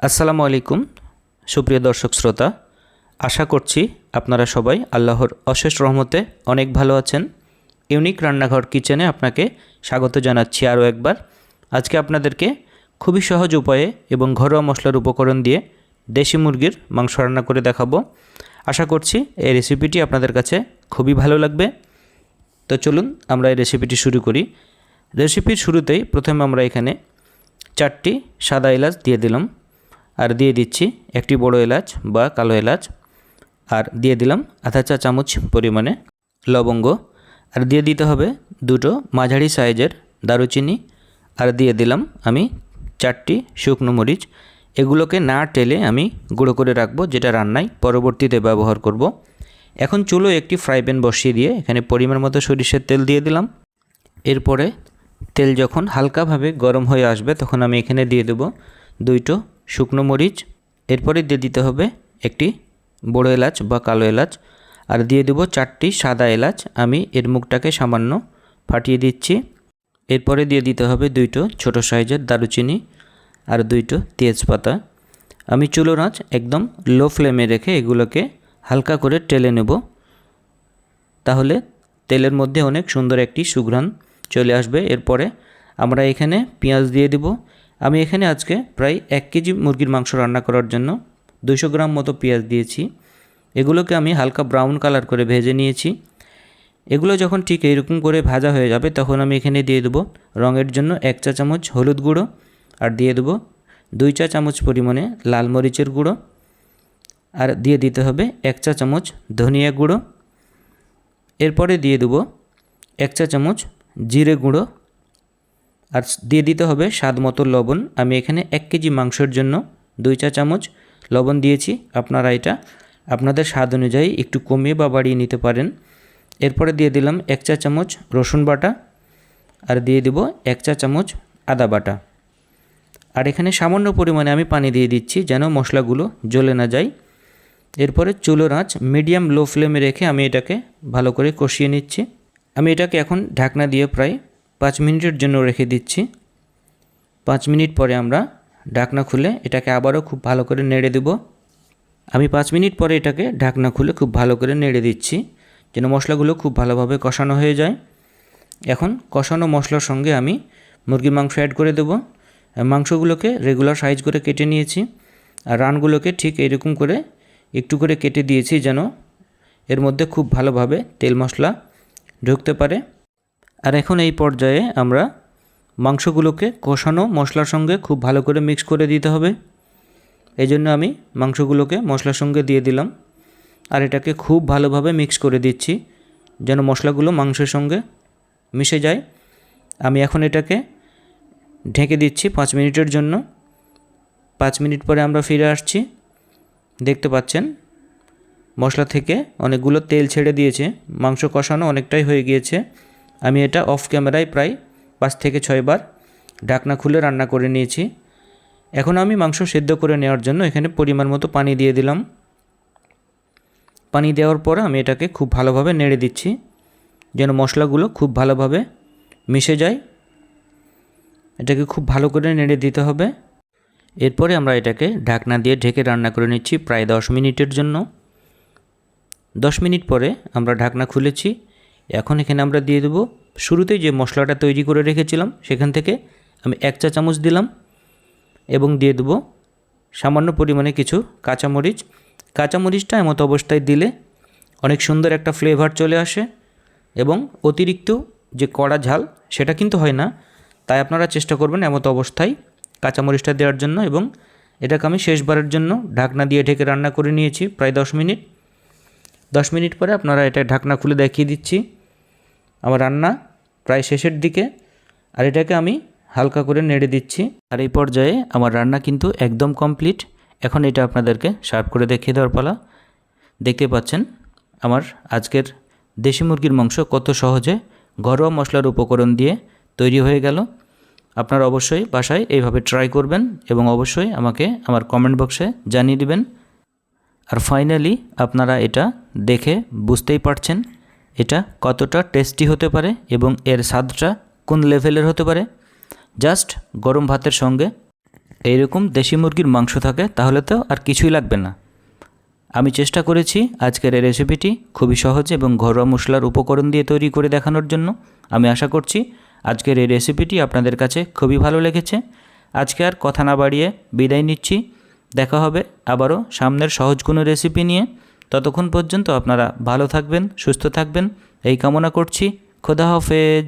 আসসালামু আলাইকুম সুপ্রিয় দর্শক শ্রোতা, আশা করছি আপনারা সবাই আল্লাহর অশেষ রহমতে অনেক ভালো আছেন। ইউনিক রান্নাঘর কিচেনে আপনাকে স্বাগত জানাচ্ছি আরও একবার। আজকে আপনাদেরকে খুবই সহজ উপায়ে এবং ঘরোয়া মশলার উপকরণ দিয়ে দেশি মুরগির মাংস রান্না করে দেখাবো। আশা করছি এই রেসিপিটি আপনাদের কাছে খুবই ভালো লাগবে। তো চলুন আমরা এই রেসিপিটি শুরু করি। রেসিপির শুরুতেই প্রথমে আমরা এখানে 4টি সাদা এলাচ দিয়ে দিলাম, আর দিয়ে দিচ্ছি একটি বড় এলাচ বা কালো এলাচ, আর দিয়ে দিলাম আধা চা চামচ পরিমাণে লবঙ্গ, আর দিয়ে দিতে হবে দুটো মাঝারি সাইজের দারুচিনি, আর দিয়ে দিলাম আমি 4টি শুকনো মরিচ। এগুলোকে না টেলে আমি গুঁড়ো করে রাখবো, যেটা রান্নায় পরবর্তীতে ব্যবহার করব। এখন চুলো একটি ফ্রাই প্যান বসিয়ে দিয়ে এখানে পরিমাণ মতো সরিষার তেল দিয়ে দিলাম। এরপরে তেল যখন হালকাভাবে গরম হয়ে আসবে তখন আমি এখানে দিয়ে দেবো 2টো শুকনো মরিচ। এরপরে দিয়ে দিতে হবে একটি বড় এলাচ বা কালো এলাচ, আর দিয়ে দেবো 4টি সাদা এলাচ। আমি এর মুখটাকে সামান্য ফাটিয়ে দিচ্ছি। এরপরে দিয়ে দিতে হবে 2টো ছোটো সাইজের দারুচিনি আর 2টো তেজপাতা। আমি চুলোর আঁচ একদম লো ফ্লেমে রেখে এগুলোকে হালকা করে টেলে নেব, তাহলে তেলের মধ্যে অনেক সুন্দর একটি সুঘ্রাণ চলে আসবে। এরপরে আমরা এখানে পেঁয়াজ দিয়ে দেব। আমি এখানে আজকে প্রায় 1 কেজি মুরগির মাংস রান্না করার জন্য 200 গ্রাম মতো পেঁয়াজ দিয়েছি। এগুলোকে আমি হালকা ব্রাউন কালার করে ভেজে নিয়েছি। এগুলো যখন ঠিক এইরকম করে ভাজা হয়ে যাবে তখন আমি এখানে দিয়ে দেবো রঙের জন্য 1 চা চামচ হলুদ গুঁড়ো, আর দিয়ে দেবো 2 চা চামচ পরিমাণে লাল মরিচের গুঁড়ো, আর দিয়ে দিতে হবে 1 চা চামচ ধনিয়া গুঁড়ো। এরপরে দিয়ে দেবো 1 চা চামচ জিরে গুঁড়ো, আর দিয়ে দিতে হবে স্বাদ মতো লবণ। আমি এখানে 1 কেজি মাংসের জন্য 2 চা চামচ লবণ দিয়েছি। আপনারা এটা আপনাদের স্বাদ অনুযায়ী একটু কমিয়ে বা বাড়িয়ে নিতে পারেন। এরপরে দিয়ে দিলাম 1 চা চামচ রসুন বাটা, আর দিয়ে দেব 1 চা চামচ আদা বাটা। আর এখানে সামান্য পরিমাণে আমি পানি দিয়ে দিচ্ছি যেন মশলাগুলো জ্বলে না যায়। এরপরে চুলোর আঁচ মিডিয়াম লো ফ্লেমে রেখে আমি এটাকে ভালো করে কষিয়ে নিচ্ছি। আমি এটাকে এখন ঢাকনা দিয়ে প্রায় 5 মিনিটের জন্য রেখে দিচ্ছি। 5 মিনিট পরে আমরা ঢাকনা খুলে এটাকে আবারও খুব ভালো করে নেড়ে দেব। আমি 5 মিনিট পরে এটাকে ঢাকনা খুলে খুব ভালো করে নেড়ে দিচ্ছি যেন মশলাগুলো খুব ভালোভাবে কষানো হয়ে যায়। এখন কষানো মশলার সঙ্গে আমি মুরগির মাংস অ্যাড করে দেব। মাংসগুলোকে রেগুলার সাইজ করে কেটে নিয়েছি, আর রানগুলোকে ঠিক এরকম করে একটু করে কেটে দিয়েছি যেন এর মধ্যে খুব ভালোভাবে তেল মশলা ঢুকতে পারে। আর এখন এই পর্যায়ে আমরা মাংসগুলোকে কষানো মশলার সঙ্গে খুব ভালো করে মিক্স করে দিতে হবে। এই জন্য আমি মাংসগুলোকে মশলার সঙ্গে দিয়ে দিলাম, আর এটাকে খুব ভালোভাবে মিক্স করে দিচ্ছি যেন মশলাগুলো মাংসের সঙ্গে মিশে যায়। আমি এখন এটাকে ঢেকে দিচ্ছি 5 মিনিটের জন্য। 5 মিনিট পরে আমরা ফিরে আসছি। দেখতে পাচ্ছেন মশলা থেকে অনেকগুলো তেল ছেড়ে দিয়েছে, মাংস কষানো অনেকটাই হয়ে গিয়েছে। আমি এটা অফ ক্যামেরায় প্রায় 5 থেকে 6 বার ঢাকনা খুলে রান্না করে নিয়েছি। এখন আমি মাংস সেদ্ধ করে নেওয়ার জন্য এখানে পরিমাণ মতো পানি দিয়ে দিলাম। পানি দেওয়ার পর আমি এটাকে খুব ভালোভাবে নেড়ে দিচ্ছি যেন মশলাগুলো খুব ভালোভাবে মিশে যায়। এটাকে খুব ভালো করে নেড়ে দিতে হবে। এরপরে আমরা এটাকে ঢাকনা দিয়ে ঢেকে রান্না করে নিচ্ছি প্রায় 10 মিনিটের জন্য। 10 মিনিট পরে আমরা ঢাকনা খুলেছি। এখন এখানে আমরা দিয়ে দেবো শুরুতেই যে মশলাটা তৈরি করে রেখেছিলাম সেখান থেকে আমি 1 চা চামচ দিলাম, এবং দিয়ে দেবো সামান্য পরিমাণে কিছু কাঁচামরিচ। কাঁচামরিচটা এমত অবস্থায় দিলে অনেক সুন্দর একটা ফ্লেভার চলে আসে, এবং অতিরিক্ত যে কড়া ঝাল সেটা কিন্তু হয় না। তাই আপনারা চেষ্টা করবেন এমত অবস্থায় কাঁচামরিচটা দেওয়ার জন্য। এবং এটাকে আমি শেষবারের জন্য ঢাকনা দিয়ে ঢেকে রান্না করে নিয়েছি প্রায় 10 মিনিট। 10 মিনিট পরে আপনারা এটা ঢাকনা খুলে দেখিয়ে দিচ্ছি। আমার রান্না প্রায় শেষের দিকে, আর এটাকে আমি হালকা করে নেড়ে দিচ্ছি। আর এই পর্যায়ে আমার রান্না কিন্তু একদম কমপ্লিট। এখন এটা আপনাদেরকে সার্ভ করে দেখিয়ে দেওয়ার পালা। দেখতে পাচ্ছেন আমার আজকের দেশি মুরগির মাংস কত সহজে ঘরোয়া মশলার উপকরণ দিয়ে তৈরি হয়ে গেল। আপনারা অবশ্যই বাসায় এইভাবে ট্রাই করবেন এবং অবশ্যই আমাকে আমার কমেন্ট বক্সে জানিয়ে দেবেন। আর ফাইনালি আপনারা এটা দেখে বুঝতেই পারছেন এটা কতটা টেস্টি হতে পারে এবং এর স্বাদটা কোন লেভেলের হতে পারে। জাস্ট গরম ভাতের সঙ্গে এইরকম দেশি মুরগির মাংস থাকে তাহলে তো আর কিছুই লাগবে না। আমি চেষ্টা করেছি আজকের এই রেসিপিটি খুবই সহজ এবং ঘরোয়া মশলার উপকরণ দিয়ে তৈরি করে দেখানোর জন্য। আমি আশা করছি আজকের এই রেসিপিটি আপনাদের কাছে খুবই ভালো লেগেছে। আজকে আর কথা না বাড়িয়ে বিদায় নিচ্ছি। দেখা হবে আবারও সামনের সহজ কোনো রেসিপি নিয়ে। ততক্ষণ পর্যন্ত আপনারা ভালো থাকবেন, সুস্থ থাকবেন এই কামনা করছি। খোদা হাফেজ।